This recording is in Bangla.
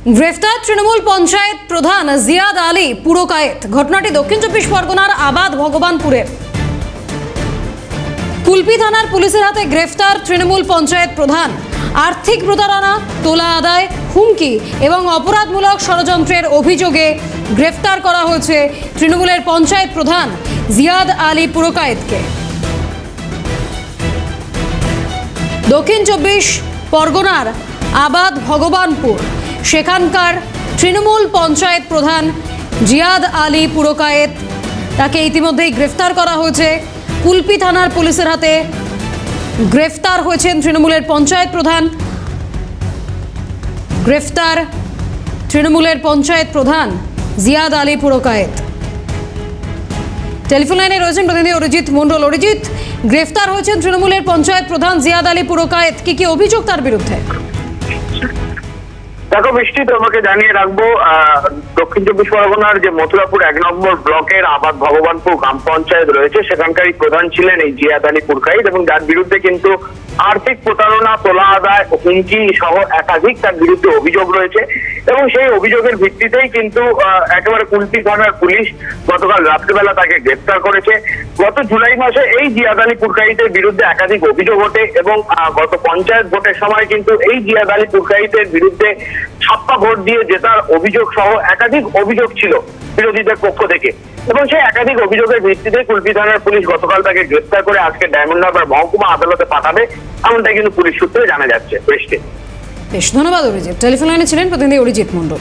গ্রেফতার তৃণমূল পঞ্চায়েত প্রধান জিয়াদ আলী পুরকায়েত। ঘটনাটি দক্ষিণ চব্বিশ পরগনার আবাদ ভগবানপুরের। কুলপি থানার পুলিশের হাতে গ্রেফতার তৃণমূল পঞ্চায়েত প্রধান। আর্থিক প্রতারণা, তোলা আদায়, হুমকি এবং অপরাধমূলক ষড়যন্ত্রের অভিযোগে গ্রেফতার করা হয়েছে তৃণমূলের পঞ্চায়েত প্রধান জিয়াদ আলী পুরকায়েতকে। দক্ষিণ চব্বিশ পরগনার আবাদ ভগবানপুর, সেখানকার তৃণমূল পঞ্চায়েত প্রধান জিয়াদ আলী পুরকায়েত, তাকে ইতিমধ্যেই গ্রেফতার করা হয়েছে। কুলপি থানার পুলিশের হাতে গ্রেফতার হয়েছেন তৃণমূলের পঞ্চায়েত প্রধান। গ্রেফতার তৃণমূলের পঞ্চায়েত প্রধান জিয়াদ আলী পুরকায়েত। টেলিফোন লাইনে রয়েছেন প্রতিনিধি অরিজিৎ মণ্ডল। অরিজিৎ, গ্রেফতার হয়েছেন তৃণমূলের পঞ্চায়েত প্রধান জিয়াদ আলী পুরকায়েত, কি অভিযোগ তার বিরুদ্ধে? দেখো বৃষ্টি, তোমাকে জানিয়ে রাখবো, দক্ষিণ চব্বিশ পরগনার যে মথুরাপুর 1 নম্বর ব্লকের আবাদ ভগবানপুর গ্রাম পঞ্চায়েত রয়েছে, সেখানকারই প্রধান ছিলেন এই জিয়াদ আলী পুরকায়েত, এবং যার বিরুদ্ধে কিন্তু আর্থিক প্রতারণা, তোলা আদায়, হুমকি সহ একাধিক তার বিরুদ্ধে অভিযোগ রয়েছে। এবং সেই অভিযোগের ভিত্তিতেই কিন্তু একেবারে কুলপি থানার পুলিশ গতকাল রাত্রিবেলা তাকে গ্রেফতার করেছে। গত জুলাই মাসে এই জিয়াদ আলী পুরকায়েতের বিরুদ্ধে একাধিক অভিযোগ ওঠে, এবং গত পঞ্চায়েত ভোটের সময় কিন্তু এই জিয়াদ আলী পুরকায়েতের বিরুদ্ধে ছাপ্পা ভোট দিয়ে জেতার অভিযোগ সহ একাধিক অভিযোগ ছিল বিরোধীদের পক্ষ থেকে। এবং সেই একাধিক অভিযোগের ভিত্তিতে কুলপি থানার পুলিশ গতকাল তাকে গ্রেফতার করে আজকে ডায়মন্ড হারবার মহকুমা আদালতে পাঠাবে, এমনটাই কিন্তু পুলিশ সূত্রে জানা যাচ্ছে। বেশ, ধন্যবাদ অরিজিৎ। টেলিফোন লাইনে ছিলেন প্রতিনিধি অরিজিৎ মণ্ডল।